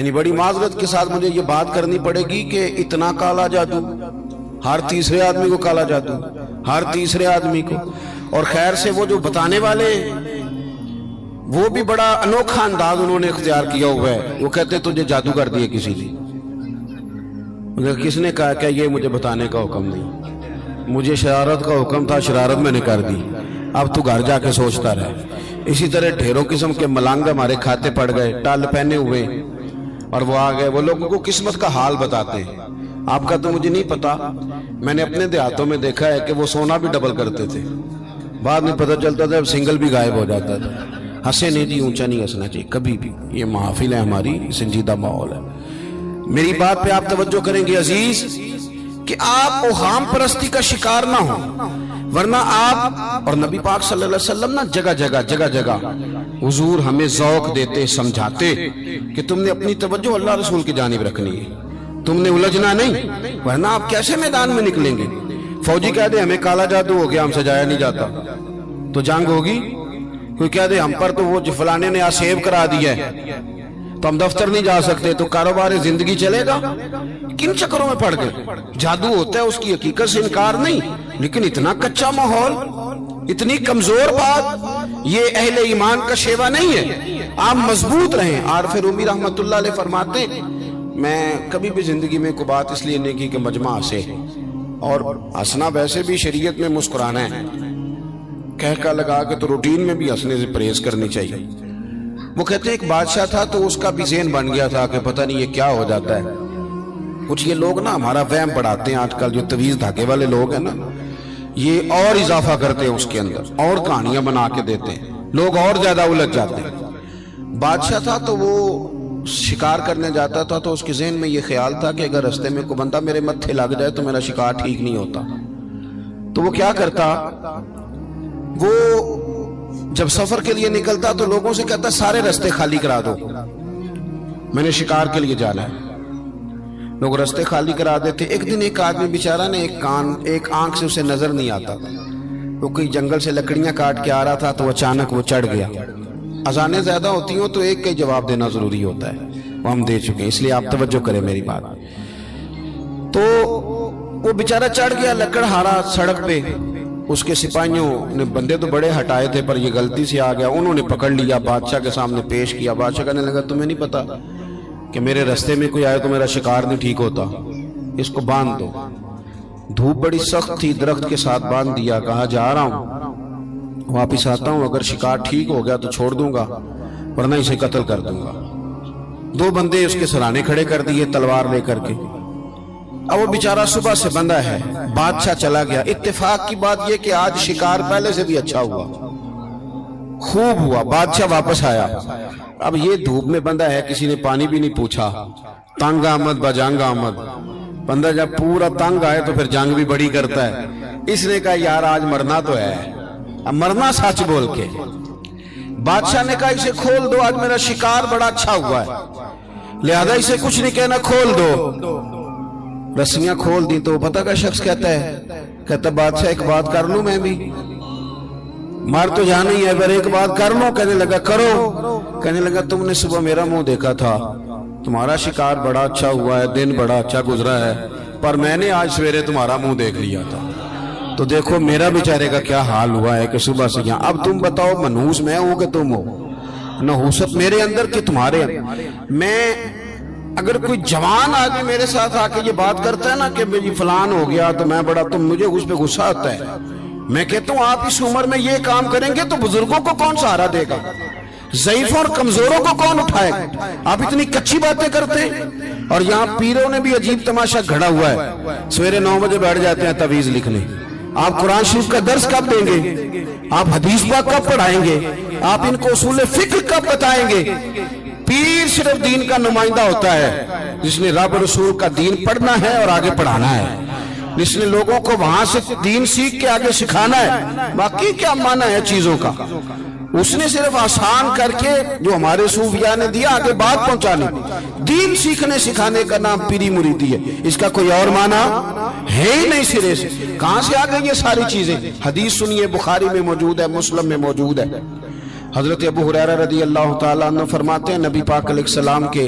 یعنی بڑی معذرت کے ساتھ مجھے یہ بات کرنی پڑے گی کہ اتنا کالا جادو، ہر تیسرے آدمی کو کالا جادو، ہر تیسرے آدمی کو. اور خیر سے وہ جو بتانے والے وہ بھی بڑا انوکھا انداز انہوں نے اختیار کیا ہوا ہے. وہ کہتے تجھے جادو کر دیا کسی نے. کس نے کہا کہ یہ مجھے بتانے کا حکم نہیں، مجھے شرارت کا حکم تھا، شرارت میں نے کر دی، اب تو گھر جا کے سوچتا رہے. اسی طرح ڈھیروں قسم کے ملنگ ہمارے کھاتے پڑ گئے، ٹال پہنے ہوئے، اور وہ آ گئے. وہ لوگوں کو قسمت کا حال بتاتے ہیں. آپ کا تو مجھے نہیں پتا، میں نے اپنے دیہاتوں میں دیکھا ہے کہ وہ سونا بھی ڈبل کرتے تھے، بعد میں پتہ چلتا تھا سنگل بھی غائب ہو جاتا تھا. ہنسے نہیں جی، اونچا نہیں ہنسنا چاہیے کبھی بھی. یہ محافل ہے ہماری، سنجیدہ ماحول ہے. میری بات پہ آپ توجہ کریں گے عزیز کہ آپ اوہام پرستی کا شکار نہ ہوں، ورنہ آپ اور نبی پاک صلی اللہ علیہ وسلم نا جگہ جگہ حضور ہمیں ذوق دیتے، سمجھاتے کہ تم نے اپنی توجہ اللہ رسول کی جانب رکھنی ہے، تم نے الجھنا نہیں، ورنہ آپ کیسے میدان میں نکلیں گے. فوجی کہہ دے ہمیں کالا جادو ہو گیا، ہم سے جایا نہیں جاتا، تو جنگ ہوگی. کوئی کہہ دے ہم پر تو وہ فلانے نے سیو کرا دیا ہے تو ہم دفتر نہیں جا سکتے، تو کاروبار زندگی چلے گا. کن چکروں میں پڑ گئے. جادو ہوتا ہے، اس کی حقیقت سے انکار نہیں، لیکن اتنا کچا ماحول، اتنی کمزور بات، یہ اہل ایمان کا شیوا نہیں ہے. آپ مضبوط رہیں. عارف رومی رحمت اللہ علیہ فرماتے میں کبھی بھی زندگی میں کوئی بات اس لیے نہیں کی کہ مجمع ہنسے، اور ہنسنا ویسے بھی شریعت میں مسکرانا ہے، کہہ لگا کے تو روٹین میں بھی ہنسنے سے پرہیز کرنی چاہیے. وہ کہتے ہیں ایک بادشاہ تھا تو اس کا بھی ذہن بن گیا تھا کہ پتہ نہیں یہ کیا ہو جاتا ہے. کچھ یہ لوگ نا ہمارا وہم بڑھاتے ہیں آج کل، جو تویز دھاگے والے لوگ ہیں نا، یہ اور اضافہ کرتے ہیں اس کے اندر، اور کہانیاں بنا کے دیتے ہیں، لوگ اور زیادہ الجھ جاتے ہیں. بادشاہ تھا تو وہ شکار کرنے جاتا تھا تو اس کے ذہن میں یہ خیال تھا کہ اگر رستے میں کوئی بندہ میرے متھے لگ جائے تو میرا شکار ٹھیک نہیں ہوتا. تو وہ کیا کرتا، وہ جب سفر کے لیے نکلتا تو لوگوں سے کہتا سارے رستے خالی کرا دو، میں نے شکار کے لیے جانا ہے. لوگ رستے خالی کرا دیتے. ایک دن ایک آدمی بیچارہ نے ایک آنکھ سے اسے نظر نہیں آتا، وہ کوئی جنگل سے لکڑیاں کاٹ کے آ رہا تھا تو اچانک وہ چڑھ گیا. اذانیں زیادہ ہوتی ہوں تو ایک کا جواب دینا ضروری ہوتا ہے، وہ ہم دے چکے ہیں، اس لیے آپ توجہ کریں میری بات. تو وہ بیچارہ چڑھ گیا لکڑ ہارا سڑک پہ. اس کے سپاہیوں نے بندے تو بڑے ہٹائے تھے پر یہ غلطی سے آ گیا، انہوں نے پکڑ لیا، بادشاہ کے سامنے پیش کیا. بادشاہ کہنے لگا تمہیں نہیں پتا کہ میرے رستے میں کوئی آئے تو میرا شکار نہیں ٹھیک ہوتا، اس کو باندھ دو. دھوپ بڑی سخت تھی، درخت کے ساتھ باندھ دیا. کہا جا رہا ہوں، واپس آتا ہوں، اگر شکار ٹھیک ہو گیا تو چھوڑ دوں گا، ورنہ اسے قتل کر دوں گا. 2 بندے اس کے سرانے کھڑے کر دیے تلوار لے کر کے. اب وہ بیچارہ صبح سے بندہ ہے، بادشاہ چلا گیا. اتفاق کی بات یہ کہ آج شکار پہلے سے بھی اچھا ہوا، خوب ہوا. بادشاہ واپس آیا. اب یہ دھوپ میں بندہ ہے، کسی نے پانی بھی نہیں پوچھا. تنگ آمد بجنگ آمد. بندہ جب پورا تنگ آئے تو پھر جنگ بھی بڑی کرتا ہے. اس نے کہا یار آج مرنا تو ہے، اب مرنا سچ بول کے. بادشاہ نے کہا اسے کھول دو، آج میرا شکار بڑا اچھا ہوا ہے، لہذا اسے کچھ نہیں کہنا، کھول دو. رسیاں کھول دی تو پتہ کا شخص کہتا بادشاہ ایک بات کر لوں میں بھی، مار تو جانا ہی ہے پر ایک بات کر لوں. کہنے لگا کرو. کہنے لگا تم نے صبح میرا منہ دیکھا تھا، تمہارا شکار بڑا اچھا ہوا ہے، دن بڑا اچھا گزرا ہے، پر میں نے آج سویرے تمہارا منہ دیکھ لیا تھا، تو دیکھو میرا بیچارے کا کیا حال ہوا ہے کہ صبح سے یہاں. اب تم بتاؤ منحوس میں ہوں کہ تم ہو؟ نحوست میرے اندر کہ تمہارے اندر؟ میں اگر کوئی جوان آدمی میرے ساتھ آ کے یہ بات کرتا ہے نا کہ میری فلان ہو گیا تو میں بڑا، تو مجھے اس پہ غصہ آتا ہے. میں کہتا ہوں آپ اس عمر میں یہ کام کریں گے تو بزرگوں کو کون سہارا دے گا؟ ضعیفوں اور کمزوروں کو کون اٹھائے گا؟ آپ اتنی کچی باتیں کرتے ہیں. اور یہاں پیروں نے بھی عجیب تماشا گھڑا ہوا ہے. سویرے 9 بجے بیٹھ جاتے ہیں تعویذ لکھنے. آپ قرآن شریف کا درس کب دیں گے؟ آپ حدیث پاک کب پڑھائیں گے؟ آپ ان کو اصول فقہ کب بتائیں گے؟ پیر صرف دین کا نمائندہ ہوتا ہے جس نے رب رسول کا دین پڑھنا ہے اور آگے پڑھانا ہے، جس نے لوگوں کو وہاں سے دین سیکھ کے آگے سکھانا ہے. باقی کیا معنی ہے چیزوں کا؟ اس نے صرف آسان کر کے جو ہمارے صوفیاء نے دیا آگے بات پہنچانے. دین سیکھنے سکھانے کا نام پیری مریدی ہے، اس کا کوئی اور معنی ہے ہی نہیں سرے سے. کہاں سے آ گئی یہ ساری چیزیں؟ حدیث سنیے، بخاری میں موجود ہے، مسلم میں موجود ہے. حضرت ابو ہریرہ رضی اللہ تعالیٰ عنہ فرماتے ہیں نبی پاک علیہ السلام کے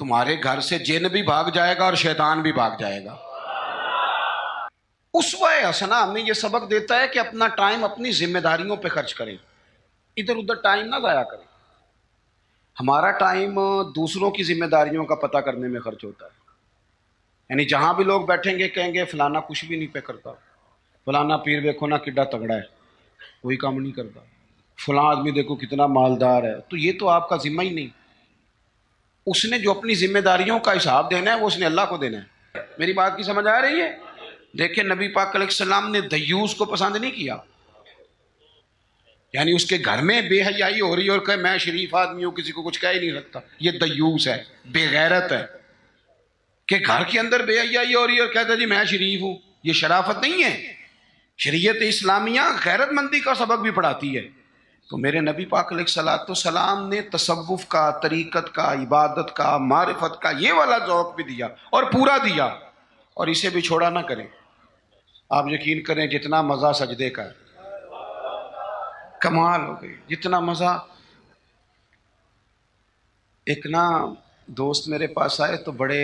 تمہارے گھر سے جن بھی بھاگ جائے گا اور شیطان بھی بھاگ جائے گا۔ اسوہ حسنہ ہمیں یہ سبق دیتا ہے کہ اپنا ٹائم اپنی ذمہ داریوں پہ خرچ کریں، ادھر ادھر ٹائم نہ ضائع کریں۔ ہمارا ٹائم دوسروں کی ذمہ داریوں کا پتہ کرنے میں خرچ ہوتا ہے، یعنی جہاں بھی لوگ بیٹھیں گے کہیں گے فلانا کچھ بھی نہیں پہ کرتا، فلانا پیر دیکھو نا کڈا تگڑا ہے، کوئی کام نہیں کرتا، فلاں آدمی دیکھو کتنا مالدار ہے۔ تو یہ تو آپ کا ذمہ ہی نہیں، اس نے جو اپنی ذمہ داریوں کا حساب دینا ہے وہ اس نے اللہ کو دینا ہے۔ میری بات کی سمجھ آ رہی ہے؟ دیکھیں نبی پاک علیہ السلام نے دیوس کو پسند نہیں کیا، یعنی اس کے گھر میں بے حیائی ہو رہی ہے اور کہ میں شریف آدمی ہوں کسی کو کچھ کہہ ہی نہیں سکتا، یہ دیوس ہے، بے غیرت ہے۔ کہ گھر کے اندر بے حیائی ہو رہی ہے اور کہتا جی میں شریف ہوں، یہ شرافت نہیں ہے۔ شریعت اسلامیہ غیرت مندی کا سبق بھی پڑھاتی ہے۔ تو میرے نبی پاک علیہ الصلوۃ والسلام نے تصوف کا، طریقت کا، عبادت کا، معرفت کا یہ والا ذوق بھی دیا اور پورا دیا، اور اسے بھی چھوڑا نہ کریں۔ آپ یقین کریں جتنا مزہ سجدے کا ہے، کمال ہو گئی، جتنا مزہ۔ ایک نا دوست میرے پاس آئے تو بڑے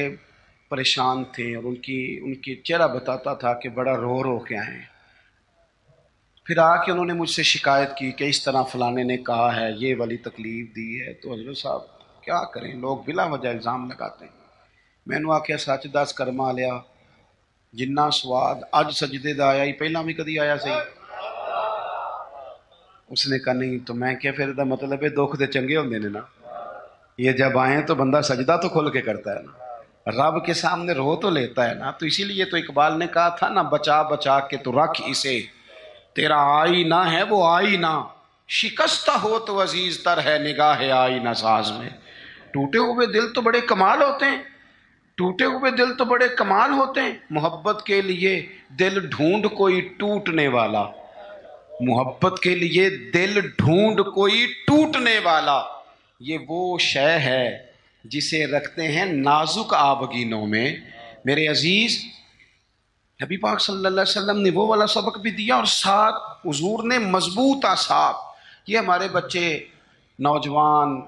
پریشان تھے، اور ان کی چہرہ بتاتا تھا کہ بڑا رو رو کے آئے ہیں۔ پھر آ کے انہوں نے مجھ سے شکایت کی کہ اس طرح فلانے نے کہا ہے، یہ والی تکلیف دی ہے۔ تو حضرت صاحب کیا کریں، لوگ بلا وجہ الزام لگاتے ہیں۔ میں نے آخیا سچ دس کرما لیا، جنہ سواد اج سجدے دا آیا ہی پہلا بھی کدی آیا صحیح؟ اس نے کہا نہیں۔ تو میں کیا پھر دا مطلب ہے دکھ دے چنگے ہوندے نے نا، یہ جب آئیں تو بندہ سجدہ تو کھل کے کرتا ہے نا، رب کے سامنے رو تو لیتا ہے نا۔ تو اسی لیے تو اقبال نے کہا تھا نا، بچا بچا کے تو رکھ اسے، تیرا آئینہ ہے وہ آئینہ، شکستہ ہو تو عزیز تر ہے نگاہ آئینہ ساز میں۔ ٹوٹے ہوئے دل تو بڑے کمال ہوتے ہیں، ٹوٹے ہوئے دل تو بڑے کمال ہوتے ہیں۔ محبت کے لیے دل ڈھونڈ کوئی ٹوٹنے والا، محبت کے لیے دل ڈھونڈ کوئی ٹوٹنے والا، یہ وہ شے ہے جسے رکھتے ہیں نازک آبگینوں میں۔ میرے عزیز نبی پاک صلی اللہ علیہ وسلم نے وہ والا سبق بھی دیا، اور ساتھ حضور نے مضبوط اعصاب۔ یہ ہمارے بچے نوجوان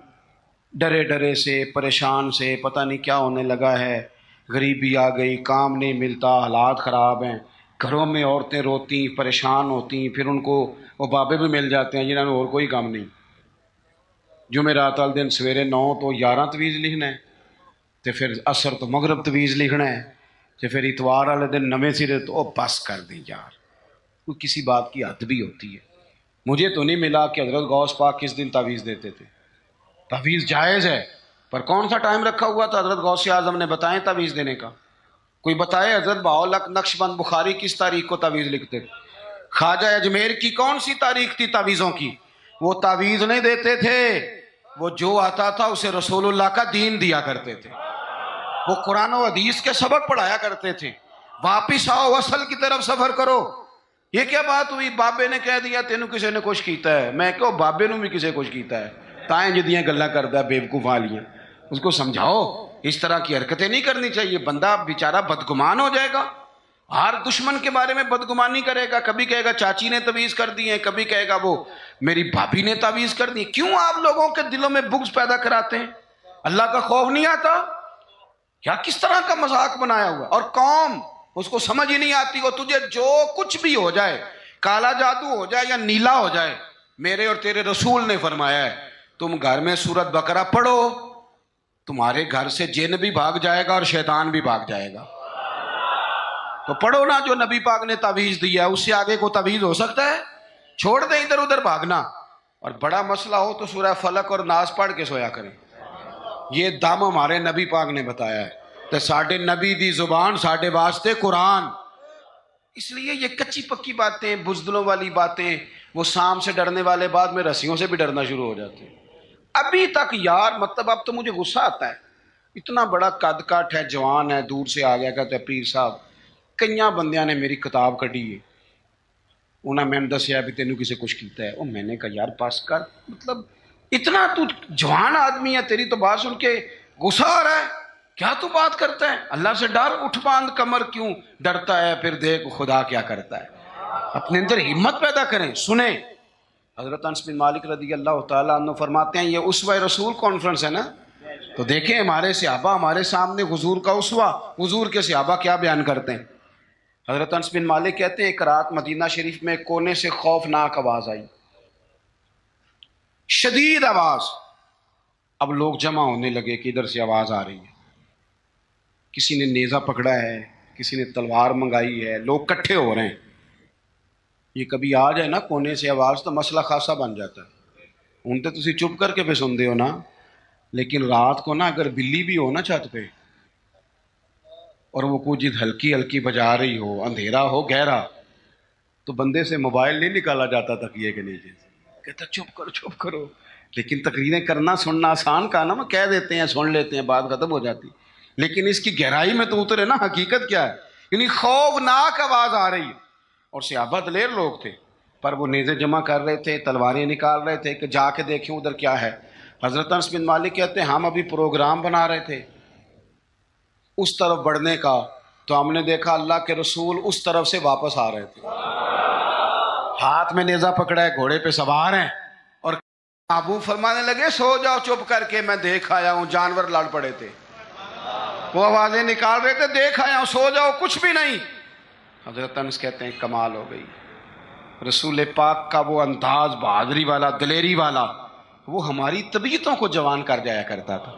ڈرے ڈرے سے، پریشان سے، پتہ نہیں کیا ہونے لگا ہے، غریبی آ گئی، کام نہیں ملتا، حالات خراب ہیں، گھروں میں عورتیں روتی پریشان ہوتی، پھر ان کو وہ بابے بھی مل جاتے ہیں جنہوں نے اور کوئی کام نہیں۔ جمعرات والے دن سویرے 9 تو 11 تویز لکھنا ہے، تو پھر عصر تو مغرب تویز لکھنا ہے، تو پھر اتوار والے دن نویں سرے تو بس کر دیں یار، کوئی کسی بات کی حد بھی ہوتی ہے۔ مجھے تو نہیں ملا کہ حضرت غوث پاک کس دن تعویذ دیتے تھے۔ تعویذ جائز ہے، پر کون سا ٹائم رکھا ہوا تھا حضرت غوث اعظم نے؟ بتائیں تعویذ دینے کا کوئی بتائے۔ حضرت بہاءالحق نقشبند بخاری کس تاریخ کو تعویذ لکھتے تھے؟ خواجہ اجمیر کی کون سی تاریخ تھی تعویذوں کی؟ وہ تعویذ نہیں دیتے تھے، وہ جو آتا تھا اسے رسول اللہ کا دین دیا کرتے تھے، وہ قرآن و حدیث کے سبق پڑھایا کرتے تھے۔ واپس آؤ، اصل کی طرف سفر کرو۔ یہ کیا بات ہوئی؟ بابے نے کہہ دیا تینوں کسی نے کچھ کیتا ہے، میں کہو بابے نے بھی کسی کچھ کیتا ہے، تائیں جدیاں گلہ کرتا ہے بیوقوف والیاں، اس کو سمجھاؤ اس طرح کی حرکتیں نہیں کرنی چاہیے، بندہ بیچارہ بدگمان ہو جائے گا، ہر دشمن کے بارے میں بدگمانی کرے گا، کبھی کہے گا چاچی نے تعویذ کر دی ہے، کبھی کہے گا وہ میری بھابھی نے تعویذ کر دی۔ کیوں آپ لوگوں کے دلوں میں بغض پیدا کراتے ہیں؟ اللہ کا خوف نہیں آتا کیا؟ کس طرح کا مذاق بنایا ہوا، اور قوم اس کو سمجھ ہی نہیں آتی۔ وہ تجھے جو کچھ بھی ہو جائے، کالا جادو ہو جائے یا نیلا ہو جائے، میرے اور تیرے رسول نے فرمایا ہے تم گھر میں سورت بقرہ پڑھو، تمہارے گھر سے جن بھی بھاگ جائے گا اور شیطان بھی بھاگ جائے گا۔ تو پڑھو نا جو نبی پاک نے تعویذ دیا ہے، اس سے آگے کو تعویذ ہو سکتا ہے؟ چھوڑ دیں ادھر ادھر بھاگنا، اور بڑا مسئلہ ہو تو سورہ فلق اور ناس پڑھ کے سویا کریں۔ یہ دم ہمارے نبی پاک نے بتایا ہے، تو ساڈے نبی دی زبان ساڈے واسطے قرآن۔ اس لیے یہ کچی پکی باتیں، بزدلوں والی باتیں، وہ سام سے ڈرنے والے بعد میں رسیوں سے بھی ڈرنا شروع ہو جاتے ہیں۔ ابھی تک یار مطلب اب تو مجھے غصہ آتا ہے، اتنا بڑا قد کاٹ ہے، جوان ہے، دور سے آ گیا، کہتے ہیں پیر صاحب کئیاں بندیاں نے میری کتاب کڈی ہے، انہاں میں نے دسیا بھی تینوں کسے کچھ کیتا ہے۔ میں نے کہا یار پاس کر، مطلب اتنا تو جوان آدمی ہے، تیری تو بات سن کے غصہ آ رہا ہے، کیا تو بات کرتا ہے؟ اللہ سے ڈر، اٹھ باندھ کمر کیوں ڈرتا ہے، پھر دیکھ خدا کیا کرتا ہے۔ اپنے اندر ہمت پیدا کریں، سنیں۔ حضرت انس بن مالک رضی اللہ تعالیٰ عنہ فرماتے ہیں، یہ اسوہ رسول کانفرنس ہے نا، تو دیکھیں ہمارے صحابہ ہمارے سامنے حضور کا اسوہ، حضور کے صحابہ کیا بیان کرتے ہیں۔ حضرت انس بن مالک کہتے ہیں ایک رات مدینہ شریف میں کونے سے خوفناک آواز آئی، شدید آواز۔ اب لوگ جمع ہونے لگے کہ ادھر سے آواز آ رہی ہے، کسی نے نیزہ پکڑا ہے، کسی نے تلوار منگائی ہے، لوگ کٹھے ہو رہے ہیں۔ یہ کبھی آ جائے نا کونے سے آواز تو مسئلہ خاصا بن جاتا ہے۔ ہوں تو تسی چپ کر کے پہ سن دے ہو نا، لیکن رات کو نا اگر بلی بھی ہو نا چھت پہ اور وہ کچھ ہلکی ہلکی بجا رہی ہو، اندھیرا ہو گہرا، تو بندے سے موبائل نہیں نکالا جاتا تکیے کے نیچے سے، کہتا چپ کرو۔ لیکن تقریریں کرنا سننا آسان کا نا، وہ کہہ دیتے ہیں سن لیتے ہیں بات ختم ہو جاتی، لیکن اس کی گہرائی میں تو اترے نا حقیقت کیا ہے۔ یعنی خوفناک آواز آ رہی ہے، اور صحابہ دلیر لوگ تھے، پر وہ نیزے جمع کر رہے تھے، تلواریں نکال رہے تھے کہ جا کے دیکھیں ادھر کیا ہے۔ حضرت انس بن مالک کہتے ہیں ہم ابھی پروگرام بنا رہے تھے اس طرف بڑھنے کا، تو ہم نے دیکھا اللہ کے رسول اس طرف سے واپس آ رہے تھے، ہاتھ میں نیزہ پکڑا ہے، گھوڑے پہ سوار ہیں، اور ابو فرمانے لگے سو جاؤ چپ کر کے، میں دیکھ آیا ہوں جانور لڑ پڑے تھے، وہ آوازیں نکال رہے تھے، دیکھ آیا ہوں، سو جاؤ کچھ بھی نہیں۔ حضرت انس کہتے ہیں کمال ہو گئی، رسول پاک کا وہ انداز بہادری والا، دلیری والا، وہ ہماری طبیعتوں کو جوان کر جایا کرتا تھا۔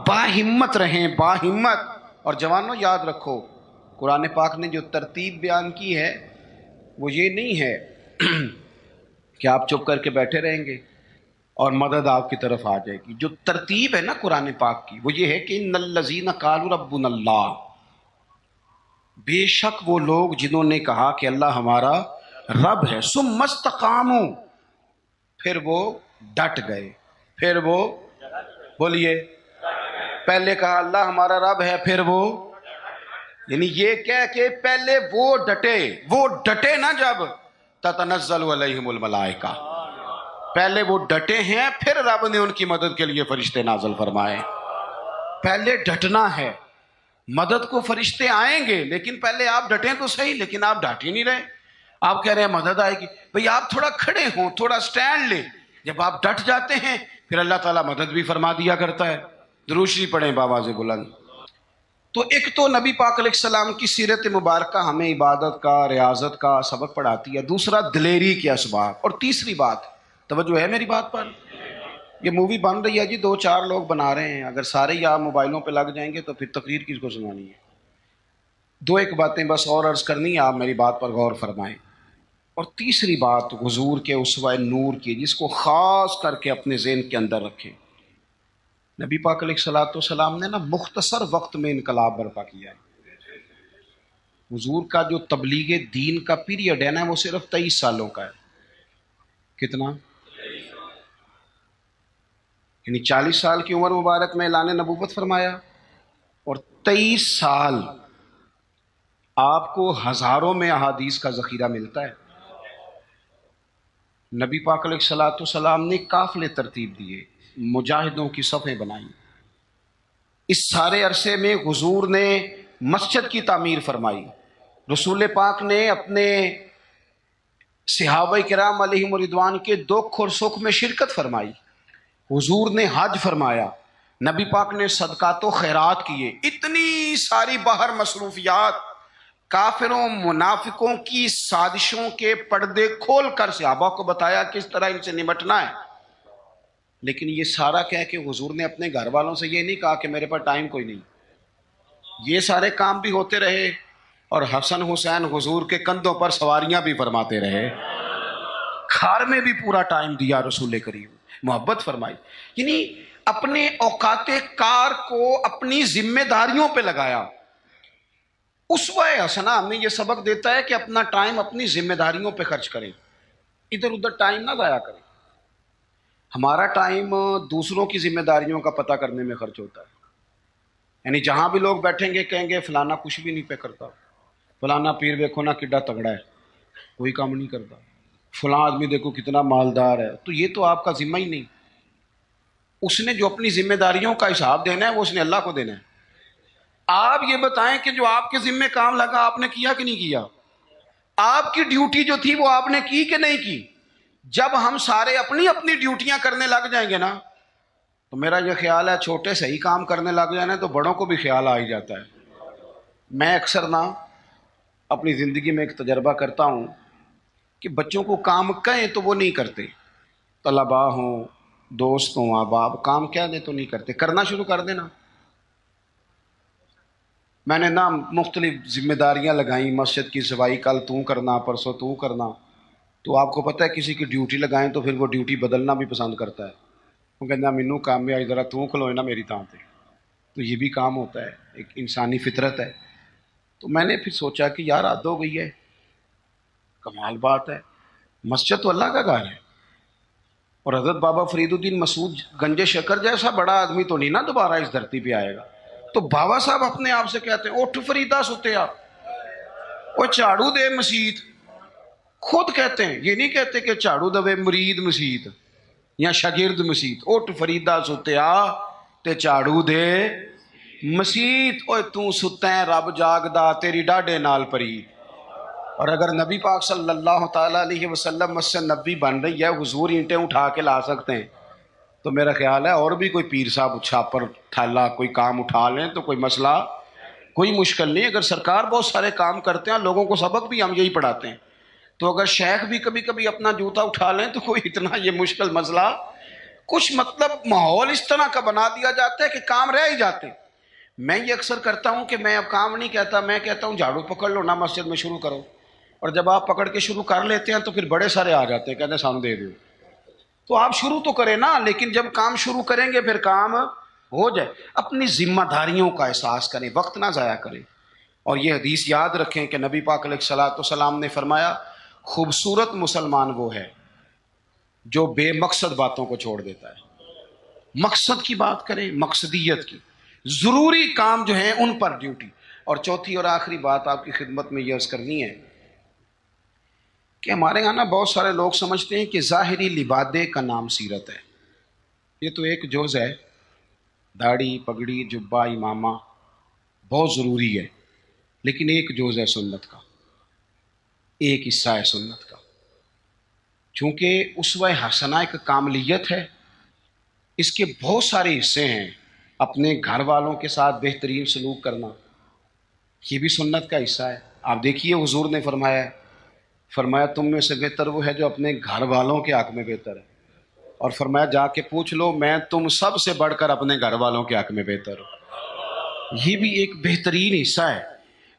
باہمت رہیں، باہمت۔ اور جوانوں یاد رکھو، قرآن پاک نے جو ترتیب بیان کی ہے وہ یہ نہیں ہے کہ آپ چپ کر کے بیٹھے رہیں گے اور مدد آپ کی طرف آ جائے گی۔ جو ترتیب ہے نا قرآن پاک کی وہ یہ ہے کہ ان الذین قالوا ربنا اللہ، بے شک وہ لوگ جنہوں نے کہا کہ اللہ ہمارا رب ہے، ثم استقاموا، پھر وہ ڈٹ گئے، پھر وہ بولیے، پہلے کہا اللہ ہمارا رب ہے، پھر وہ، یعنی یہ کہہ کہ پہلے وہ ڈٹے نا، جب تتنزل علیہم الملائکہ، پہلے وہ ڈٹے ہیں، پھر رب نے ان کی مدد کے لیے فرشتے نازل فرمائے۔ پہلے ڈٹنا ہے، مدد کو فرشتے آئیں گے، لیکن پہلے آپ ڈٹیں تو صحیح، لیکن آپ ڈٹ ہی نہیں رہے۔ آپ کہہ رہے ہیں مدد آئے گی، بھئی آپ تھوڑا کھڑے ہوں، تھوڑا سٹینڈ لیں۔ جب آپ ڈٹ جاتے ہیں پھر اللہ تعالیٰ مدد بھی فرما دیا کرتا ہے۔ درود شریف پڑھیں بآواز بلند۔ تو ایک تو نبی پاک علیہ السلام کی سیرت مبارکہ ہمیں عبادت کا، ریاضت کا سبق پڑھاتی ہے، دوسرا دلیری کے اسباب، اور تیسری بات، توجہ ہے میری بات پر؟ یہ مووی بن رہی ہے جی، 2-4 لوگ بنا رہے ہیں، اگر سارے ہی آپ موبائلوں پہ لگ جائیں گے تو پھر تقریر کس کو سنانی ہے؟ 2-1 باتیں بس اور عرض کرنی ہے، آپ میری بات پر غور فرمائیں۔ اور تیسری بات حضور کے اسوہ نور کی، جس کو خاص کر کے اپنے ذہن کے اندر رکھیں۔ نبی پاک علیہ السلام نے نا مختصر وقت میں انقلاب برپا کیا ہے۔ حضور کا جو تبلیغ دین کا پیریڈ ہے نا وہ صرف 23 سالوں کا ہے۔ کتنا؟ یعنی 40 سال کی عمر مبارک میں اعلان نبوت فرمایا، اور 23 سال آپ کو ہزاروں میں احادیث کا ذخیرہ ملتا ہے۔ نبی پاک علیہ السلام نے قافلے ترتیب دیے، مجاہدوں کی صفیں بنائی۔ اس سارے عرصے میں حضور نے مسجد کی تعمیر فرمائی، رسول پاک نے اپنے صحابہ کرام علیہم رضوان کے دکھ اور سکھ میں شرکت فرمائی، حضور نے حج فرمایا، نبی پاک نے صدقات و خیرات کیے۔ اتنی ساری باہر مصروفیات، کافروں منافقوں کی سازشوں کے پردے کھول کر صحابہ کو بتایا کس طرح ان سے نمٹنا ہے۔ لیکن یہ سارا کہہ کہ حضور نے اپنے گھر والوں سے یہ نہیں کہا کہ میرے پاس ٹائم کوئی نہیں۔ یہ سارے کام بھی ہوتے رہے، اور حسن حسین حضور کے کندھوں پر سواریاں بھی فرماتے رہے، کھار میں بھی پورا ٹائم دیا رسول کریم، محبت فرمائی۔ یعنی اپنے اوقات کار کو اپنی ذمہ داریوں پہ لگایا۔ اسوہ حسنہ ہمیں یہ سبق دیتا ہے کہ اپنا ٹائم اپنی ذمہ داریوں پہ خرچ کریں، ادھر ادھر ٹائم نہ ضائع کریں۔ ہمارا ٹائم دوسروں کی ذمہ داریوں کا پتہ کرنے میں خرچ ہوتا ہے، یعنی جہاں بھی لوگ بیٹھیں گے کہیں گے فلانا کچھ بھی نہیں پہ کرتا، فلانا پیر دیکھو نا کڈا تگڑا ہے، کوئی کام نہیں کرتا، فلاں آدمی دیکھو کتنا مالدار ہے۔ تو یہ تو آپ کا ذمہ ہی نہیں، اس نے جو اپنی ذمہ داریوں کا حساب دینا ہے وہ اس نے اللہ کو دینا ہے۔ آپ یہ بتائیں کہ جو آپ کے ذمہ کام لگا آپ نے کیا کہ نہیں کیا؟ آپ کی ڈیوٹی جو تھی وہ آپ نے کی کہ نہیں کی؟ جب ہم سارے اپنی اپنی ڈیوٹیاں کرنے لگ جائیں گے نا تو میرا یہ خیال ہے چھوٹے سے ہی کام کرنے لگ جانے تو بڑوں کو بھی خیال آ ہی جاتا ہے۔ میں اکثر اپنی زندگی میں ایک تجربہ کرتا ہوں کہ بچوں کو کام کہیں تو وہ نہیں کرتے، طلباء ہوں، دوست ہوں، احباب، کام کہہ دیں تو نہیں کرتے، کرنا شروع کر دینا۔ میں نے مختلف ذمہ داریاں لگائیں، مسجد کی صفائی کل تو کرنا، پرسوں تو کرنا، تو آپ کو پتہ ہے کسی کی ڈیوٹی لگائیں تو پھر وہ ڈیوٹی بدلنا بھی پسند کرتا ہے، وہ کہنا مینوں کام میں آئی ذرا تو کھلوئے نا میری تاں تے، تو یہ بھی کام ہوتا ہے، ایک انسانی فطرت ہے۔ تو میں نے پھر سوچا کہ یار حد ہو گئی ہے، کمال بات ہے، مسجد تو اللہ کا گھر ہے، اور حضرت بابا فرید الدین مسعود گنج شکر جیسا بڑا آدمی تو نہیں نا دوبارہ اس دھرتی پہ آئے گا، تو بابا صاحب اپنے آپ سے کہتے ہیں اٹھ فریدا ستیا، وہ جھاڑو دے مسیت، خود کہتے ہیں، یہ نہیں کہتے کہ جھاڑو دے مرید مسیت یا شاگرد مسیت، اٹھ فریدا ستیا تے جھاڑو دے مسیت، اوے تو ستا ہے رب جاگدا تیری ڈاڈے نال پری۔ اور اگر نبی پاک صلی اللہ تعالیٰ علیہ وسلم مسجد نبی بن رہی ہے، حضور اینٹیں اٹھا کے لا سکتے ہیں، تو میرا خیال ہے اور بھی کوئی پیر صاحب چھاپر تھالا کوئی کام اٹھا لیں تو کوئی مسئلہ، کوئی مشکل نہیں۔ اگر سرکار بہت سارے کام کرتے ہیں، لوگوں کو سبق بھی ہم یہی پڑھاتے ہیں، تو اگر شیخ بھی کبھی کبھی اپنا جوتا اٹھا لیں تو کوئی اتنا یہ مشکل مسئلہ، کچھ مطلب ماحول اس طرح کا بنا دیا جاتا ہے کہ کام رہ ہی جاتے ہیں۔ میں یہ اکثر کرتا ہوں کہ میں اب کام نہیں کہتا، میں کہتا ہوں جھاڑو پکڑ لو نا مسجد میں شروع کرو، اور جب آپ پکڑ کے شروع کر لیتے ہیں تو پھر بڑے سارے آ جاتے ہیں، کہتے ہیں سانو دے دو، تو آپ شروع تو کریں نا، لیکن جب کام شروع کریں گے پھر کام ہو جائے۔ اپنی ذمہ داریوں کا احساس کریں، وقت نہ ضائع کریں، اور یہ حدیث یاد رکھیں کہ نبی پاک علیہ الصلوۃ والسلام نے فرمایا خوبصورت مسلمان وہ ہے جو بے مقصد باتوں کو چھوڑ دیتا ہے۔ مقصد کی بات کریں، مقصدیت کی، ضروری کام جو ہیں ان پر ڈیوٹی۔ اور چوتھی اور آخری بات آپ کی خدمت میں یہ عرض کرنی ہے کہ ہمارے یہاں بہت سارے لوگ سمجھتے ہیں کہ ظاہری لبادے کا نام سیرت ہے، یہ تو ایک جز ہے، داڑھی پگڑی جبہ امامہ بہت ضروری ہے، لیکن ایک جز ہے سنت کا، ایک حصہ ہے سنت کا، چونکہ اسوہ حسنہ ایک کاملیت ہے، اس کے بہت سارے حصے ہیں۔ اپنے گھر والوں کے ساتھ بہترین سلوک کرنا یہ بھی سنت کا حصہ ہے۔ آپ دیکھیے حضور نے فرمایا تم میں سے بہتر وہ ہے جو اپنے گھر والوں کے حق میں بہتر ہے، اور فرمایا جا کے پوچھ لو میں تم سب سے بڑھ کر اپنے گھر والوں کے حق میں بہتر ہوں۔ یہ بھی ایک بہترین حصہ ہے،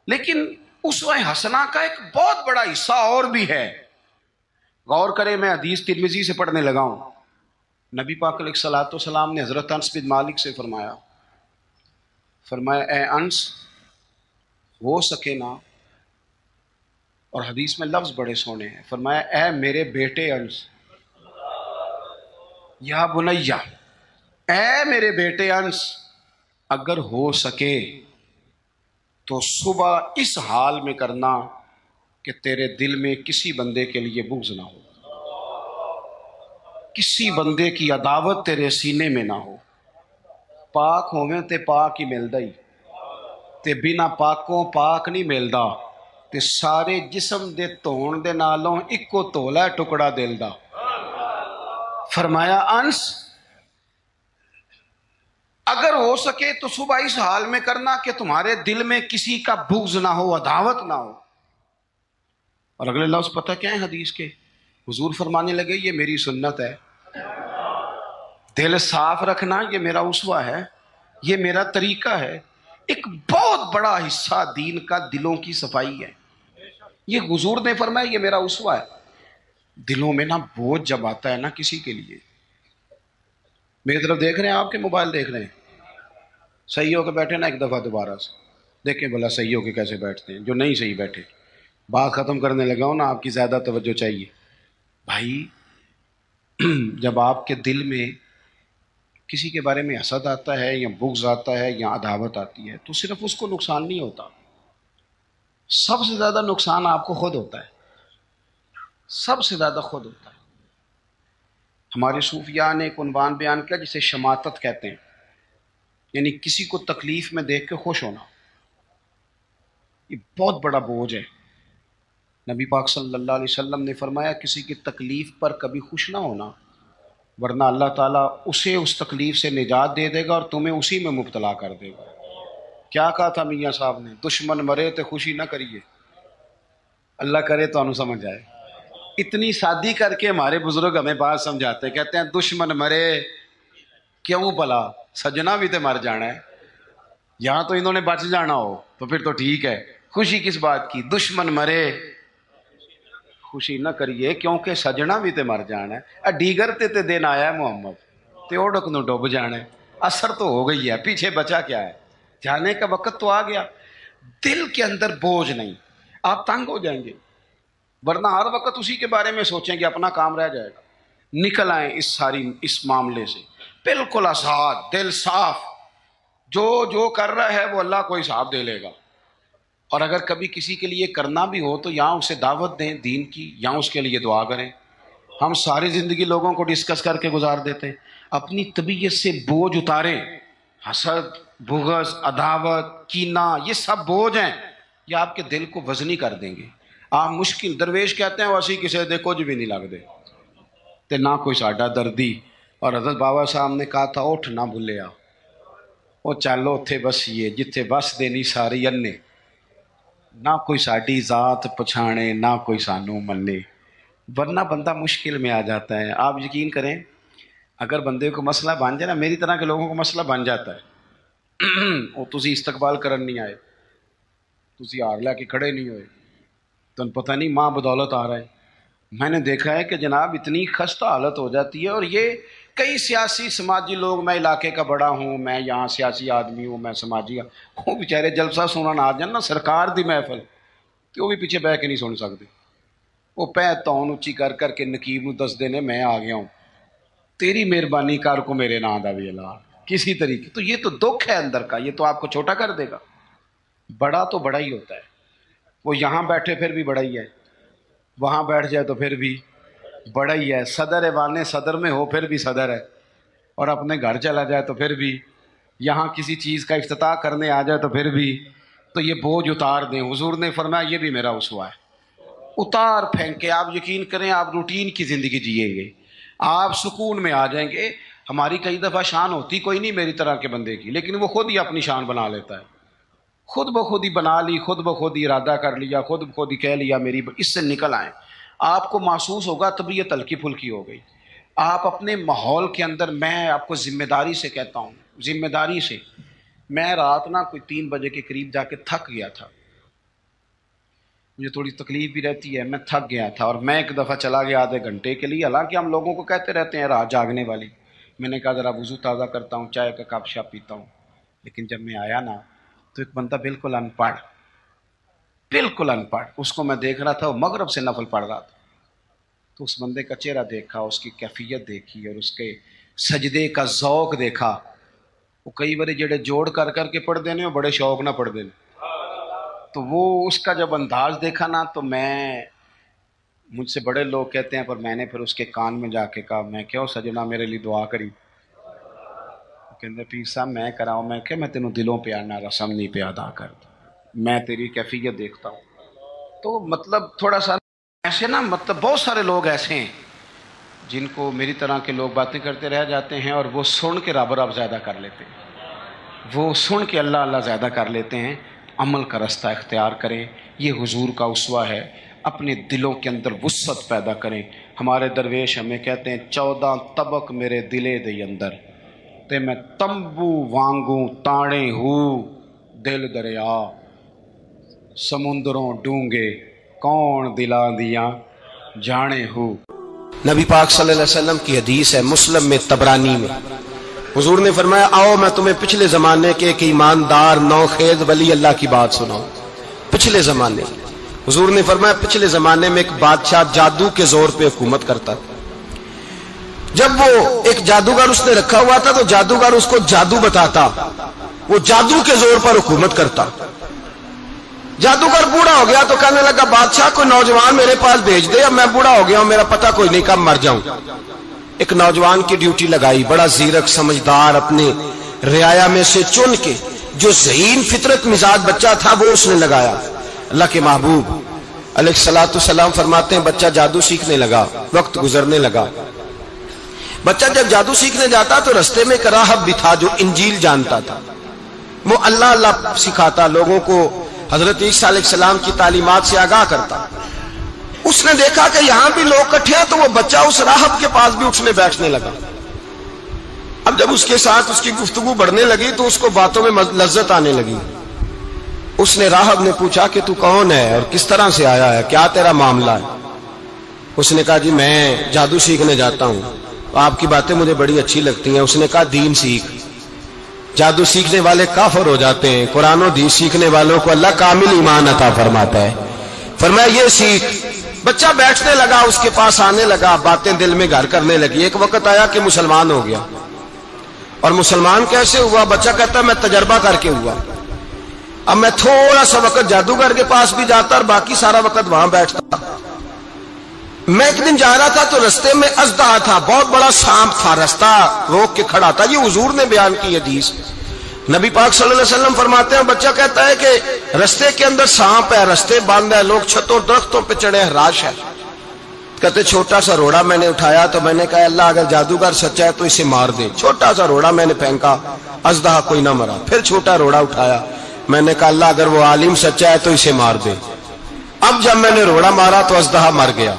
لیکن اسوہ حسنہ کا ایک بہت بڑا حصہ اور بھی ہے۔ غور کریں، میں حدیث ترمذی سے پڑھنے لگا ہوں، نبی پاک علیہ الصلوۃ والسلام نے حضرت انس بن مالک سے فرمایا اے انس ہو سکے نا، اور حدیث میں لفظ بڑے سونے ہیں، فرمایا اے میرے بیٹے انس، یا بنیہ، اے میرے بیٹے انس، اگر ہو سکے تو صبح اس حال میں کرنا کہ تیرے دل میں کسی بندے کے لیے بغض نہ ہو، کسی بندے کی عداوت تیرے سینے میں نہ ہو۔ پاک ہوویں تے پاک ہی ملدا ہی، تے بنا پاکوں پاک نہیں ملدا، تے سارے جسم دے دھون دے نالوں اکو تولا ٹکڑا دل دا۔ فرمایا انس اگر ہو سکے تو صبح اس حال میں کرنا کہ تمہارے دل میں کسی کا بغض نہ ہو، عداوت نہ ہو۔ اور اگلے لفظ پتہ کیا ہے حدیث کے؟ حضور فرمانے لگے یہ میری سنت ہے، دل صاف رکھنا یہ میرا اسوہ ہے، یہ میرا طریقہ ہے۔ ایک بہت بڑا حصہ دین کا دلوں کی صفائی ہے، یہ حضور نے فرمایا یہ میرا اسوہ ہے۔ دلوں میں بوجھ جب آتا ہے نا کسی کے لیے، میری طرف دیکھ رہے ہیں، آپ کے موبائل دیکھ رہے ہیں، صحیح ہو کے بیٹھے نا، ایک دفعہ دوبارہ سے دیکھیں بھلا صحیح ہو کے کیسے بیٹھتے ہیں، جو نہیں صحیح بیٹھے۔ بات ختم کرنے لگا ہوں نا، آپ کی زیادہ توجہ چاہیے بھائی۔ جب آپ کے دل میں کسی کے بارے میں حسد آتا ہے یا بغض آتا ہے یا عداوت آتی ہے تو صرف اس کو نقصان نہیں ہوتا، سب سے زیادہ نقصان آپ کو خود ہوتا ہے، سب سے زیادہ خود ہوتا ہے۔ ہمارے صوفیاء نے ایک عنوان بیان کیا جسے شماتت کہتے ہیں، یعنی کسی کو تکلیف میں دیکھ کے خوش ہونا، یہ بہت بڑا بوجھ ہے۔ نبی پاک صلی اللہ علیہ وسلم نے فرمایا کسی کی تکلیف پر کبھی خوش نہ ہونا ورنہ اللہ تعالیٰ اسے اس تکلیف سے نجات دے دے گا اور تمہیں اسی میں مبتلا کر دے گا۔ کیا کہا تھا میاں صاحب نے؟ دشمن مرے تو خوشی نہ کریے، اللہ کرے تو انہوں سمجھ آئے۔ اتنی سادی کر کے ہمارے بزرگ ہمیں بات سمجھاتے، کہتے ہیں دشمن مرے کیوں بھلا، سجنا بھی تو مر جانا ہے، یہاں تو انہوں نے بچ جانا ہو تو پھر تو ٹھیک ہے، خوشی کس بات کی؟ دشمن مرے خوشی نہ کریے کیونکہ سجنا بھی تے مر جانا ہے۔ ڈیگر تے دن آیا ہے محمد تے اوڑک نو ڈوب جانا ہے، اثر تو ہو گئی ہے، پیچھے بچا کیا ہے؟ جانے کا وقت تو آ گیا۔ دل کے اندر بوجھ نہیں، آپ تنگ ہو جائیں گے، ورنہ ہر وقت اسی کے بارے میں سوچیں کہ اپنا کام رہ جائے گا۔ نکل آئیں اس معاملے سے بالکل آزاد، دل صاف، جو کر رہا ہے وہ اللہ کو حساب دے لے گا۔ اور اگر کبھی کسی کے لیے کرنا بھی ہو تو یہاں اسے دعوت دیں دین کی، یہاں اس کے لیے دعا کریں۔ ہم ساری زندگی لوگوں کو ڈسکس کر کے گزار دیتے ہیں، اپنی طبیعت سے بوجھ اتاریں۔ حسد، بغض، عداوت، کینہ، یہ سب بوجھ ہیں، یہ آپ کے دل کو وزنی کر دیں گے۔ آپ مشکل درویش کہتے ہیں ویسی کسی دے کچھ بھی نہیں لگ دے تے نہ کوئی ساڈا دردی۔ اور حضرت بابا صاحب نے کہا تھا اٹھ نہ بھولیا، وہ چلو اتھے بسیے جتھے بس دینی ساری انے، نہ کوئی ساڈی ذات پچھانے نہ کوئی سانو منے، ورنہ بندہ مشکل میں آ جاتا ہے۔ آپ یقین کریں اگر بندے کو مسئلہ بن جائے نا، میری طرح کے لوگوں کو مسئلہ بن جاتا ہے، وہ تسی استقبال کرن نہیں آئے، تسی ہار لے کے کھڑے نہیں ہوئے، تو پتہ نہیں ماں بدولت آ رہا ہے۔ میں نے دیکھا ہے کہ جناب اتنی خستہ حالت ہو جاتی ہے، اور یہ کئی سیاسی سماجی لوگ، میں علاقے کا بڑا ہوں، میں یہاں سیاسی آدمی ہوں، میں سماجی، وہ بیچارے جلسہ سنن آ جان نا سرکار دی محفل، کہ وہ بھی پیچھے بہ کے نہیں سن سکتے، وہ پہ تون اچھی کر کر کے نقیب نو دس دینے میں آ گیا ہوں، تیری مہربانی کر کو میرے نام دا بھی اللہ کسی طریقے۔ تو یہ تو دکھ ہے اندر کا، یہ تو آپ کو چھوٹا کر دے گا۔ بڑا تو بڑا ہی ہوتا ہے، وہ یہاں بیٹھے پھر بھی بڑا ہی ہے، وہاں بیٹھ جائے تو پھر بھی بڑا ہی ہے، صدر ایوان صدر میں ہو پھر بھی صدر ہے، اور اپنے گھر چلا جائے تو پھر بھی، یہاں کسی چیز کا افتتاح کرنے آ جائے تو پھر بھی۔ تو یہ بوجھ اتار دیں، حضور نے فرمایا یہ بھی میرا اسوہ ہے، اتار پھینکے۔ آپ یقین کریں آپ روٹین کی زندگی جیئیں گے، آپ سکون میں آ جائیں گے۔ ہماری کئی دفعہ شان ہوتی کوئی نہیں میری طرح کے بندے کی، لیکن وہ خود ہی اپنی شان بنا لیتا ہے، خود بخود ہی بنا لی، خود بخود ہی ارادہ کر لیا، خود بخود ہی کہہ لیا میری، اس سے نکل آئیں۔ آپ کو محسوس ہوگا طبیعت ہلکی پھلکی ہو گئی۔ آپ اپنے ماحول کے اندر، میں آپ کو ذمہ داری سے کہتا ہوں، ذمہ داری سے، میں رات نا کوئی 3 بجے کے قریب جا کے تھک گیا تھا، مجھے تھوڑی تکلیف بھی رہتی ہے، میں تھک گیا تھا، اور میں ایک دفعہ چلا گیا آدھے گھنٹے کے لیے، حالانکہ ہم لوگوں کو کہتے رہتے ہیں رات جاگنے والی، میں نے کہا ذرا وضو تازہ کرتا ہوں، چائے کا کپ شاپ پیتا ہوں۔ لیکن جب میں آیا نا تو ایک بندہ بالکل ان پڑھ، اس کو میں دیکھ رہا تھا، وہ مغرب سے نفل پڑھ رہا تھا، تو اس بندے کا چہرہ دیکھا، اس کی کیفیت دیکھی، اور اس کے سجدے کا ذوق دیکھا۔ وہ کئی بارے جڑے جوڑ کر کے پڑھ دینے، وہ بڑے شوق نہ پڑھ دینے، تو وہ اس کا جب انداز دیکھا نا، تو مجھ سے بڑے لوگ کہتے ہیں، پر میں نے پھر اس کے کان میں جا کے کہا، میں کہو سجنا میرے لیے دعا کری؟ کہتے پیر صاحب میں کراؤں؟ میں کہ میں تینوں دلوں پہ آنا رسم نہیں پہ ادا کرتا، میں تیری کیفیت دیکھتا ہوں۔ تو مطلب تھوڑا سا ایسے نا، مطلب بہت سارے لوگ ایسے ہیں جن کو میری طرح کے لوگ باتیں کرتے رہ جاتے ہیں، اور وہ سن کے رب زیادہ کر لیتے ہیں، وہ سن کے اللہ اللہ زیادہ کر لیتے ہیں۔ عمل کا رستہ اختیار کریں، یہ حضور کا اسوہ ہے، اپنے دلوں کے اندر وسعت پیدا کریں۔ ہمارے درویش ہمیں کہتے ہیں 14 طبق میرے دلے دے اندر تے میں تمبو وانگوں تاڑے ہو، دل دریا سمندروں ڈونگے کون دلا دیا جانے ہو۔ نبی پاک صلی اللہ علیہ وسلم کی حدیث ہے، مسلم میں، طبرانی میں، حضور نے فرمایا آؤ میں تمہیں پچھلے زمانے کے ایک ایماندار نوخیز ولی اللہ کی بات سناؤں۔ پچھلے زمانے، حضور نے فرمایا پچھلے زمانے میں ایک بادشاہ جادو کے زور پہ حکومت کرتا تھا۔ جب وہ ایک جادوگر اس نے رکھا ہوا تھا تو جادوگر اس کو جادو بتاتا، وہ جادو کے زور پر حکومت کرتا۔ جادوگر بوڑھا ہو گیا تو کہنے لگا بادشاہ کوئی نوجوان میرے پاس بھیج دے، اب میں بوڑھا ہو گیا ہوں، میرا پتہ کوئی نہیں کب مر جاؤں۔ ایک نوجوان کی ڈیوٹی لگائی، بڑا زیرک سمجھدار، اپنے رعایا میں سے چن کے جو ذہین فطرت مزاج بچہ تھا وہ اس نے لگایا۔ اللہ کے محبوب علیہ الصلوۃ والسلام فرماتے ہیں بچہ جادو سیکھنے لگا، وقت گزرنے لگا، بچہ جب جادو سیکھنے جاتا تو رستے میں ایک راہب بھی تھا جو انجیل جانتا تھا، وہ اللہ اللہ سکھاتا، لوگوں کو حضرت عیسیٰ علیہ السلام کی تعلیمات سے آگاہ کرتا۔ اس نے دیکھا کہ یہاں بھی لوگ اکٹھے ہیں، تو وہ بچہ اس راہب کے پاس بھی اٹھنے بیٹھنے لگا۔ اب جب اس کے ساتھ اس کی گفتگو بڑھنے لگی تو اس کو باتوں میں لذت آنے لگی۔ اس نے راہب نے پوچھا کہ تو کون ہے اور کس طرح سے آیا ہے، کیا تیرا معاملہ ہے؟ اس نے کہا جی میں جادو سیکھنے جاتا ہوں، آپ کی باتیں مجھے بڑی اچھی لگتی ہیں۔ اس نے کہا دین سیکھ، جادو سیکھنے والے کافر ہو جاتے ہیں، قرآن و حدیث سیکھنے والوں کو اللہ کامل ایمان عطا فرماتا ہے۔ فرمایا یہ سیکھ۔ بچہ بیٹھنے لگا، اس کے پاس آنے لگا، باتیں دل میں گھر کرنے لگی۔ ایک وقت آیا کہ مسلمان ہو گیا، اور مسلمان کیسے ہوا؟ بچہ کہتا ہے میں تجربہ کر کے ہوا۔ اب میں تھوڑا سا وقت جادوگر کے پاس بھی جاتا اور باقی سارا وقت وہاں بیٹھتا۔ میں ایک دن جا رہا تھا تو رستے میں اژدہا تھا، بہت بڑا سانپ تھا، رستہ روک کے کھڑا تھا۔ یہ حضور نے بیان کی حدیث، نبی پاک صلی اللہ علیہ وسلم فرماتے ہیں، بچہ کہتا ہے کہ رستے کے اندر سانپ ہے، رستے بند ہے، لوگ چھتوں درختوں پہ چڑھے، ہراش ہے۔ کہتے چھوٹا سا روڑا میں نے اٹھایا تو میں نے کہا اللہ اگر جادوگر سچا ہے تو اسے مار دے۔ چھوٹا سا روڑا میں نے پھینکا، اژدہا کوئی نہ مرا۔ پھر چھوٹا روڑا اٹھایا، میں نے کہا اللہ اگر وہ عالم سچا ہے تو اسے مار دے۔ اب جب میں نے روڑا مارا تو اژدہا مر گیا۔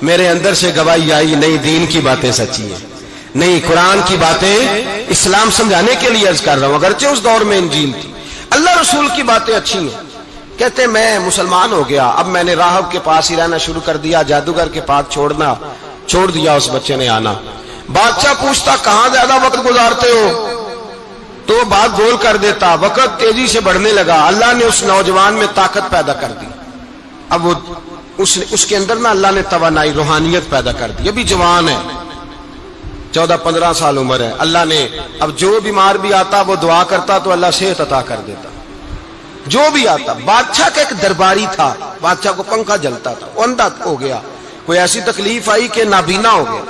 میرے اندر سے گواہی آئی نہیں دین کی باتیں سچی ہیں، نہیں قرآن کی باتیں اسلام سمجھانے کے لیے عرض کر رہا ہوں، اگرچہ اس دور میں انجیل تھی۔ اللہ رسول کی باتیں اچھی ہیں۔ کہتے میں مسلمان ہو گیا، اب میں نے راہب کے پاس ہی رہنا شروع کر دیا، جادوگر کے پاس چھوڑ دیا۔ اس بچے نے آنا، بادشاہ پوچھتا کہاں زیادہ وقت گزارتے ہو تو وہ بات گول کر دیتا۔ وقت تیزی سے بڑھنے لگا، اللہ نے اس نوجوان میں طاقت پیدا کر دی۔ اب وہ اس کے اندر نا اللہ نے توانائی روحانیت پیدا کر دی، ابھی جوان ہے، 14-15 سال عمر ہے۔ اللہ نے اب جو بیمار بھی آتا وہ دعا کرتا تو اللہ صحت عطا کر دیتا، جو بھی آتا۔ بادشاہ کا ایک درباری تھا، بادشاہ کو پنکھا جلتا تھا، وہ اندھا ہو گیا، کوئی ایسی تکلیف آئی کہ نابینا ہو گیا،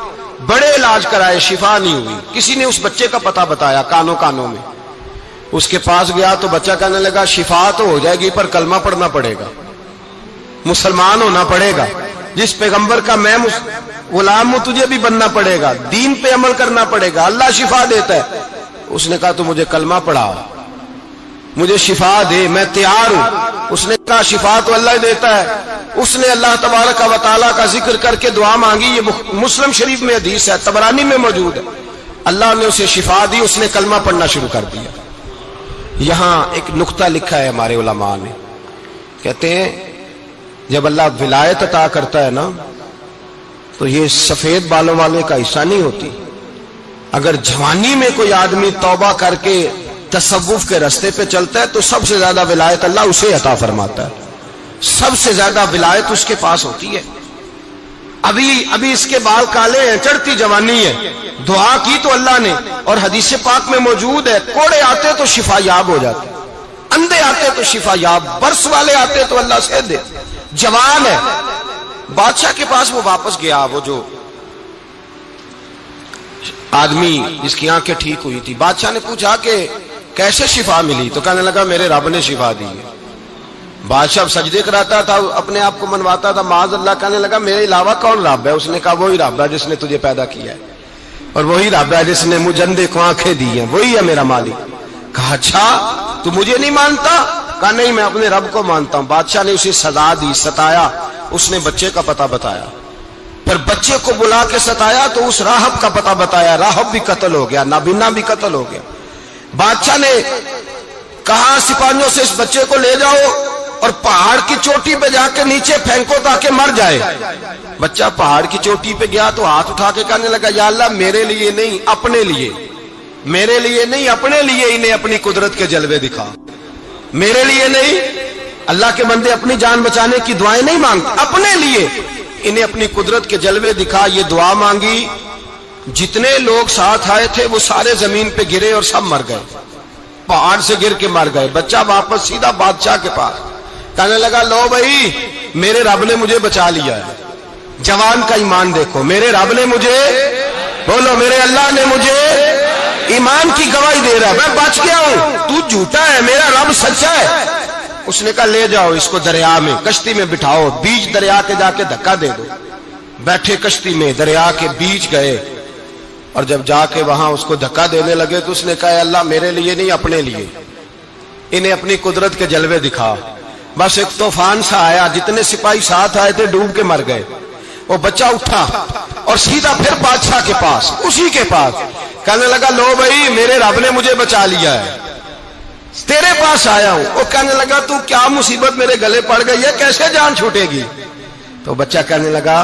بڑے علاج کرائے شفا نہیں ہوئی۔ کسی نے اس بچے کا پتہ بتایا کانوں میں، اس کے پاس گیا تو بچہ کہنے لگا شفا تو ہو جائے گی پر کلمہ پڑھنا پڑے گا، مسلمان ہونا پڑے گا، جس پیغمبر کا میں غلام ہوں تجھے بھی بننا پڑے گا، دین پہ عمل کرنا پڑے گا، اللہ شفا دیتا ہے۔ اس نے کہا تو مجھے کلمہ پڑھا، مجھے شفا دے، میں تیار ہوں۔ اس نے کہا شفا تو اللہ دیتا ہے۔ اس نے اللہ تبارک و تعالیٰ کا ذکر کر کے دعا مانگی، یہ مسلم شریف میں حدیث ہے، طبرانی میں موجود ہے۔ اللہ نے اسے شفا دی، اس نے کلمہ پڑھنا شروع کر دیا۔ یہاں ایک نقطہ لکھا ہے ہمارے علماء نے، کہتے ہیں جب اللہ ولایت عطا کرتا ہے نا تو یہ سفید بالوں والے کا حصہ نہیں ہوتی۔ اگر جوانی میں کوئی آدمی توبہ کر کے تصوف کے راستے پہ چلتا ہے تو سب سے زیادہ ولایت اللہ اسے عطا فرماتا ہے، سب سے زیادہ ولایت اس کے پاس ہوتی ہے۔ ابھی اس کے بال کالے ہیں، چڑھتی جوانی ہے، دعا کی تو اللہ نے، اور حدیث پاک میں موجود ہے کوڑے آتے تو شفا یاب ہو جاتے، اندھے آتے تو شفا یاب، برس والے آتے تو اللہ سے دے، جوان ہے۔ بادشاہ کے پاس وہ واپس گیا، وہ جو آدمی جس کی آنکھیں ٹھیک ہوئی تھی۔ بادشاہ نے پوچھا کہ کیسے شفا ملی؟ تو کہنے لگا میرے رب نے شفا دی ہے۔ بادشاہ سجدے کراتا تھا، اپنے آپ کو منواتا تھا، معاذ اللہ، کہنے لگا میرے علاوہ کون رب ہے؟ اس نے کہا وہی رب ہے جس نے تجھے پیدا کیا ہے، اور وہی رب ہے جس نے مجھے اندھے کو آنکھیں دی ہیں، وہی ہے میرا مالک۔ کہا اچھا تو مجھے نہیں مانتا؟ کہا نہیں میں اپنے رب کو مانتا ہوں۔ بادشاہ نے اسے سزا دی، ستایا، اس نے بچے کا پتہ بتایا، پھر بچے کو بلا کے ستایا تو اس راہب کا پتہ بتایا، راہب بھی قتل ہو گیا، نابینا بھی قتل ہو گیا۔ بادشاہ نے کہا سپاہیوں سے اس بچے کو لے جاؤ اور پہاڑ کی چوٹی پہ جا کے نیچے پھینکو تاکہ مر جائے۔ بچہ پہاڑ کی چوٹی پہ گیا تو ہاتھ اٹھا کے کہنے لگا یا اللہ میرے لیے نہیں اپنے لیے، میرے لیے نہیں اپنے لیے انہیں اپنی قدرت کے جلوے دکھا، میرے لیے نہیں۔ اللہ کے بندے اپنی جان بچانے کی دعائیں نہیں مانگتے، اپنے لیے انہیں اپنی قدرت کے جلوے دکھا۔ یہ دعا مانگی، جتنے لوگ ساتھ آئے تھے وہ سارے زمین پہ گرے اور سب مر گئے، پہاڑ سے گر کے مر گئے۔ بچہ واپس سیدھا بادشاہ کے پاس کہنے لگا لو بھائی میرے رب نے مجھے بچا لیا ہے۔ جوان کا ایمان دیکھو، میرے رب نے مجھے، بولو میرے اللہ نے مجھے ایمان کی گواہی دے رہا ہے، میں بچ گیا ہوں، تو جھوٹا ہے، میرا رب سچا ہے۔ اس نے کہا لے جاؤ اس کو دریا میں، کشتی میں بٹھاؤ، بیچ دریا کے جا کے دھکا دے دو۔ بیٹھے کشتی میں، دریا کے بیچ گئے اور جب جا کے وہاں اس کو دھکا دینے لگے تو اس نے کہا اللہ میرے لیے نہیں اپنے لیے انہیں اپنی قدرت کے جلوے دکھا. بس ایک طوفان سا آیا, جتنے سپاہی ساتھ آئے تھے ڈوب کے مر گئے. وہ بچہ اٹھا اور سیدھا پھر بادشاہ کے پاس, اسی کے پاس کہنے لگا لو بھائی میرے رب نے مجھے بچا لیا ہے, تیرے پاس آیا ہوں. وہ کہنے لگا تو کیا مصیبت میرے گلے پڑ گئی ہے, کیسے جان چھوٹے گی؟ تو بچہ کہنے لگا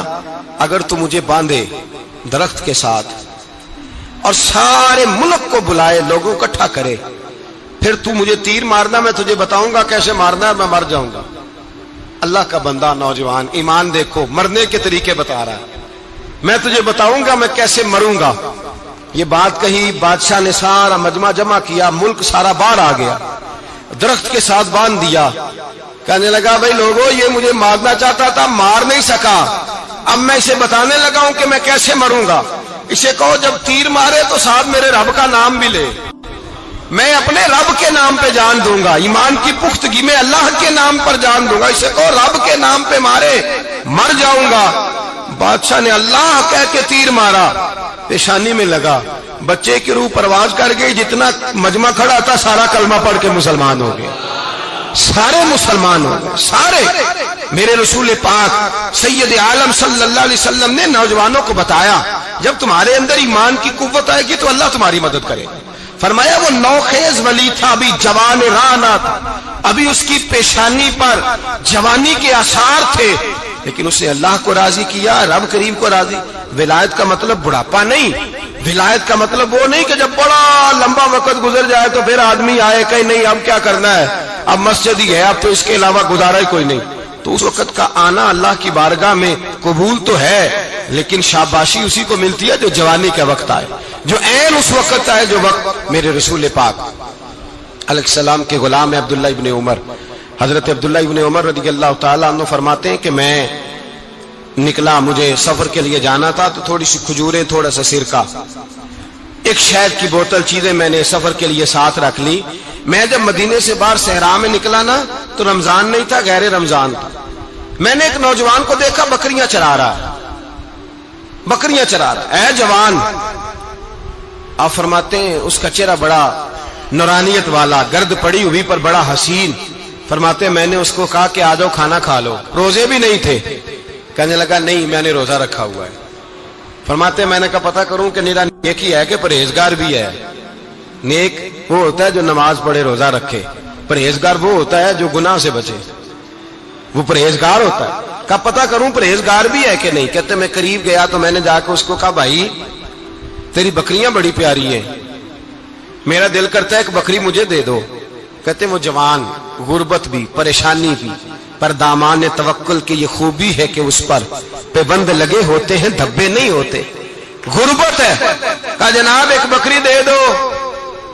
اگر تو مجھے باندھے درخت کے ساتھ اور سارے ملک کو بلائے, لوگوں کو اکٹھا کرے, پھر تو مجھے تیر مارنا, میں تجھے بتاؤں گا کیسے مارنا ہے, میں مر جاؤں گا. اللہ کا بندہ نوجوان ایمان دیکھو, مرنے کے طریقے بتا رہا ہے, میں تجھے بتاؤں گا میں کیسے مروں گا. یہ بات کہی, بادشاہ نے سارا مجمع جمع کیا, ملک سارا باہر آ گیا, درخت کے ساتھ باندھ دیا. کہنے لگا بھائی لوگوں یہ مجھے مارنا چاہتا تھا, مار نہیں سکا, اب میں اسے بتانے لگا ہوں کہ میں کیسے مروں گا. اسے کہو جب تیر مارے تو ساتھ میرے رب کا نام بھی لے, میں اپنے رب کے نام پہ جان دوں گا, ایمان کی پختگی میں اللہ کے نام پر جان دوں گا. اسے کہو رب کے نام پہ مارے, مر جاؤں گا. بادشاہ نے اللہ کہہ کے تیر مارا, پیشانی میں لگا, بچے کی روح پرواز کر گئی. جتنا مجمع کھڑا تھا سارا کلمہ پڑھ کے مسلمان ہو گئے, سارے مسلمان ہو گئے سارے. میرے رسول پاک سید عالم صلی اللہ علیہ وسلم نے نوجوانوں کو بتایا جب تمہارے اندر ایمان کی قوت آئے گی تو اللہ تمہاری مدد کرے. فرمایا وہ نوخیز ولی تھا, ابھی جوان رانا تھا, ابھی اس کی پیشانی پر جوانی کے آثار تھے, لیکن اس نے اللہ کو راضی کیا, رب کریم کو راضی. ولایت کا مطلب بڑھاپا نہیں, ولایت کا مطلب وہ نہیں کہ جب بڑا لمبا وقت گزر جائے تو پھر آدمی آئے کہ نہیں اب کیا کرنا ہے, اب مسجد ہی ہے, اب تو اس کے علاوہ گزارا ہی کوئی نہیں. تو اس وقت کا آنا اللہ کی بارگاہ میں قبول تو ہے, لیکن شاباشی اسی کو ملتی ہے جو جوانی کا وقت آئے, جو عین اس وقت آئے جو وقت میرے رسول پاک علیہ السلام کے غلام عبداللہ ابن عمر, حضرت عبداللہ ابن عمر رضی اللہ تعالیٰ عنہ فرماتے ہیں کہ میں نکلا, مجھے سفر کے لیے جانا تھا, تو تھوڑی سی کھجوریں, تھوڑا سا سرکہ, ایک شہد کی بوتل, چیزیں میں نے سفر کے لیے ساتھ رکھ لی. میں جب مدینے سے باہر صحرا میں نکلا نا تو رمضان نہیں تھا, غیر رمضان تھا. میں نے ایک نوجوان کو دیکھا بکریاں چرا رہا ہے, بکریاں چرا رہا ہے. اے جوان, آپ فرماتے ہیں اس کا چہرہ بڑا نورانیت والا, گرد پڑی ہوئی پر بڑا حسین. فرماتے ہیں میں نے اس کو کہا کہ آ جاؤ کھانا کھا لو, روزے بھی نہیں تھے. کہنے لگا نہیں میں نے روزہ رکھا ہوا ہے. فرماتے ہیں میں نے کہا پتہ کروں کہ نیرا نیک ہی ہے کہ پرہیزگار بھی ہے. نیک وہ ہوتا ہے جو نماز پڑھے روزہ رکھے, پرہیزگار وہ ہوتا ہے جو گناہ سے بچے, وہ پرہیزگار ہوتا ہے. کہا پتہ کروں پرہیزگار بھی ہے کہ نہیں. کہتے میں قریب گیا تو میں نے جا کے اس کو کہا بھائی تیری بکریاں بڑی پیاری ہیں, میرا دل کرتا ہے ایک بکری مجھے دے دو. کہتے وہ جوان, غربت بھی پریشانی بھی, پر دامان توکل کی یہ خوبی ہے کہ اس پر پابند لگے ہوتے ہیں, دھبے نہیں ہوتے. غربت ہے, کہا جناب ایک بکری دے دو.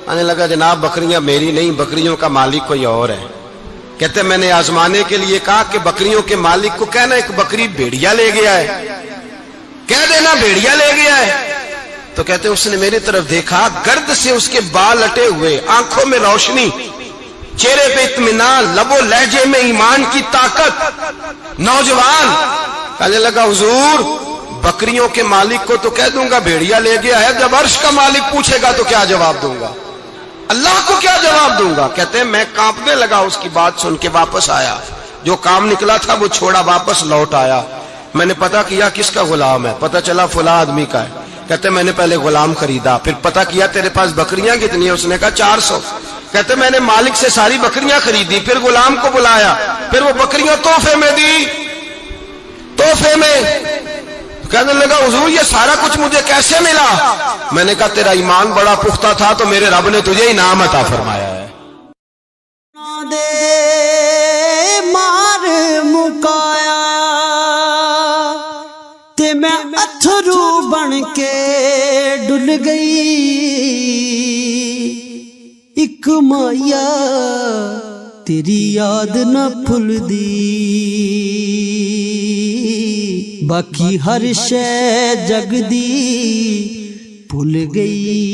آنے لگا جناب بکریاں میری نہیں, بکریوں کا مالک کوئی اور ہے. کہتے میں نے آزمانے کے لیے کہا کہ بکریوں کے مالک کو کہنا ایک بکری بھیڑیا لے گیا ہے, کہہ دینا بھیڑیا لے گیا ہے. تو کہتے اس نے میری طرف دیکھا, گرد سے اس کے بال اٹے ہوئے, آنکھوں میں روشنی, چہرے پہ اطمینان, لب و لہجے میں ایمان کی طاقت. نوجوان کہنے لگا حضور بکریوں کے مالک کو تو کہہ دوں گا بھیڑیا لے گیا ہے, جب عرش کا مالک پوچھے گا تو کیا جواب دوں گا, اللہ کو کیا جواب دوں گا. کہتے ہیں میں کانپنے لگا, اس کی بات سن کے واپس آیا, جو کام نکلا تھا وہ چھوڑا, واپس لوٹ آیا. میں نے پتا کیا کس کا غلام ہے, پتا چلا فلاں آدمی کا ہے. کہتے میں نے پہلے غلام خریدا, پھر پتا کیا تیرے پاس بکریاں کتنی ہیں, اس نے کہا 400. کہتے میں نے مالک سے ساری بکریاں خریدی, پھر غلام کو بلایا, پھر وہ بکریاں تحفے میں دی, تحفے میں. کہنے لگا حضور یہ سارا کچھ مجھے کیسے ملا. میں نے کہا تیرا ایمان بڑا پختہ تھا تو میرے رب نے تجھے انعام عطا فرمایا ہے. مار مکایا تے میں اتھرو بن کے ڈل گئی, ایک مایا تیری یاد نہ بھل دی, باقی ہر شے جگ دی بھل گئی.